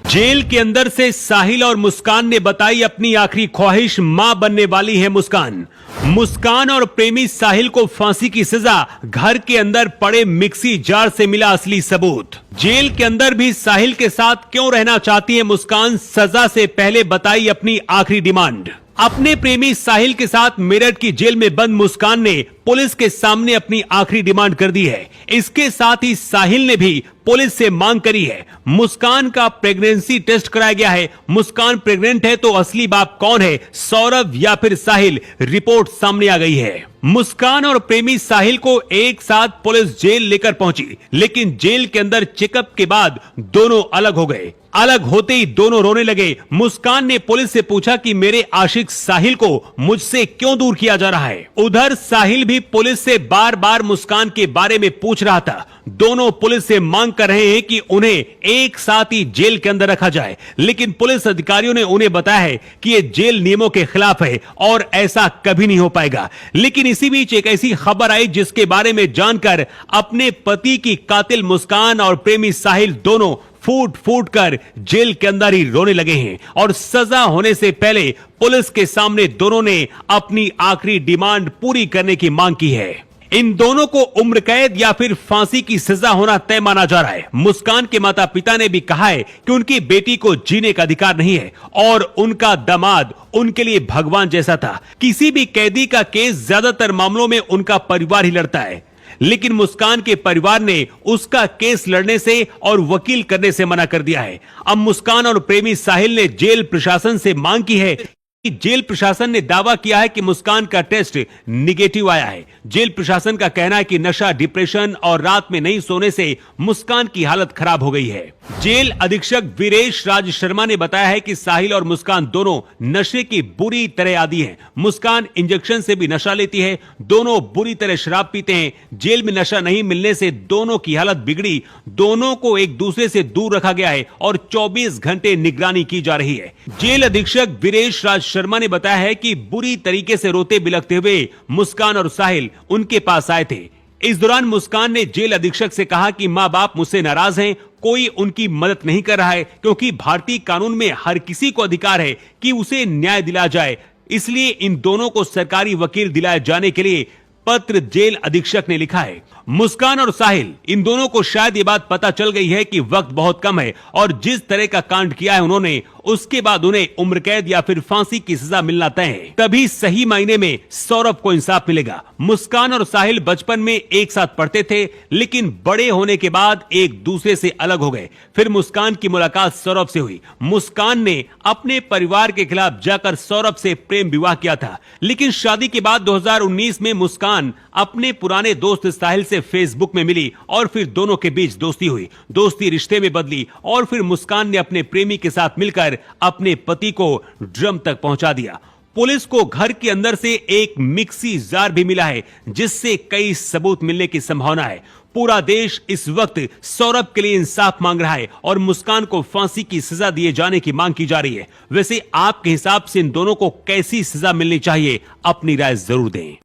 Jail के अंदर से साहिल और मुस्कान ने बताई अपनी आखिरी ख्वाहिश, मां बनने वाली है मुस्कान। मुस्कान और प्रेमी साहिल को फांसी की सजा, घर के अंदर पड़े मिक्सी जार से मिला असली सबूत। जेल के अंदर भी साहिल के साथ क्यों रहना चाहती है मुस्कान, सजा से पहले बताई अपनी आखिरी डिमांड। अपने प्रेमी साहिल के साथ मेरठ की जेल में बंद मुस्कान ने पुलिस के सामने अपनी आखिरी डिमांड कर दी है। इसके साथ ही साहिल ने भी पुलिस से मांग करी है। मुस्कान का प्रेगनेंसी टेस्ट कराया गया है। मुस्कान प्रेग्नेंट है तो असली बाप कौन है, सौरभ या फिर साहिल, रिपोर्ट सामने आ गई है। मुस्कान और प्रेमी साहिल को एक साथ पुलिस जेल लेकर पहुंची, लेकिन जेल के अंदर चेकअप के बाद दोनों अलग हो गए। अलग होते ही दोनों रोने लगे। मुस्कान ने पुलिस से पूछा कि मेरे आशिक साहिल को मुझसे क्यों दूर किया जा रहा है। उधर साहिल भी पुलिस से बार बार मुस्कान के बारे में पूछ रहा था। दोनों पुलिस से मांग कर रहे हैं कि उन्हें एक साथ ही जेल के अंदर रखा जाए, लेकिन पुलिस अधिकारियों ने उन्हें बताया है कि यह जेल नियमों के खिलाफ है और ऐसा कभी नहीं हो पाएगा। लेकिन इसी बीच एक ऐसी खबर आई जिसके बारे में जानकर अपने पति की कातिल मुस्कान और प्रेमी साहिल दोनों फूट फूट कर जेल के अंदर ही रोने लगे हैं और सजा होने से पहले पुलिस के सामने दोनों ने अपनी आखिरी डिमांड पूरी करने की मांग की है। इन दोनों को उम्र कैद या फिर फांसी की सजा होना तय माना जा रहा है। मुस्कान के माता पिता ने भी कहा है कि उनकी बेटी को जीने का अधिकार नहीं है और उनका दामाद उनके लिए भगवान जैसा था। किसी भी कैदी का केस ज्यादातर मामलों में उनका परिवार ही लड़ता है, लेकिन मुस्कान के परिवार ने उसका केस लड़ने से और वकील करने से मना कर दिया है। अब मुस्कान और प्रेमी साहिल ने जेल प्रशासन से मांग की है। जेल प्रशासन ने दावा किया है कि मुस्कान का टेस्ट निगेटिव आया है। जेल प्रशासन का कहना है कि नशा, डिप्रेशन और रात में नहीं सोने से मुस्कान की हालत खराब हो गई है। जेल अधीक्षक वीरेश राज शर्मा ने बताया है कि साहिल और मुस्कान दोनों नशे की बुरी तरह आदी हैं। मुस्कान इंजेक्शन से भी नशा लेती है, दोनों बुरी तरह शराब पीते हैं। जेल में नशा नहीं मिलने से दोनों की हालत बिगड़ी। दोनों को एक दूसरे से दूर रखा गया है और 24 घंटे निगरानी की जा रही है। जेल अधीक्षक वीरेश राज शर्मा ने बताया है कि बुरी तरीके से रोते बिलखते हुए मुस्कान और साहिल उनके पास आए थे। इस दौरान मुस्कान ने जेल अधीक्षक से कहा कि मां बाप मुझसे नाराज हैं, कोई उनकी मदद नहीं कर रहा है, क्योंकि भारतीय कानून में हर किसी को अधिकार है कि उसे न्याय दिलाया जाए। इसलिए इन दोनों को सरकारी वकील दिलाए जाने के लिए पत्र जेल अधीक्षक ने लिखा है। मुस्कान और साहिल, इन दोनों को शायद ये बात पता चल गई है कि वक्त बहुत कम है और जिस तरह का कांड किया है उन्होंने, उसके बाद उन्हें उम्र कैद या फिर फांसी की सजा मिलना तय है। तभी सही मायने में सौरभ को इंसाफ मिलेगा। मुस्कान और साहिल बचपन में एक साथ पढ़ते थे, लेकिन बड़े होने के बाद एक दूसरे से अलग हो गए। फिर मुस्कान की मुलाकात सौरभ से हुई। मुस्कान ने अपने परिवार के खिलाफ जाकर सौरभ से प्रेम विवाह किया था, लेकिन शादी के बाद 2019 में मुस्कान अपने पुराने दोस्त साहिल से फेसबुक में मिली और फिर दोनों के बीच दोस्ती हुई। दोस्ती रिश्ते में बदली और फिर मुस्कान ने अपने प्रेमी के साथ मिलकर अपने पति को ड्रम तक पहुंचा दिया। पुलिस को घर के अंदर से एक मिक्सी जार भी मिला है, जिससे कई सबूत मिलने की संभावना है। पूरा देश इस वक्त सौरभ के लिए इंसाफ मांग रहा है और मुस्कान को फांसी की सजा दिए जाने की मांग की जा रही है। वैसे आपके हिसाब से इन दोनों को कैसी सजा मिलनी चाहिए, अपनी राय जरूर दें।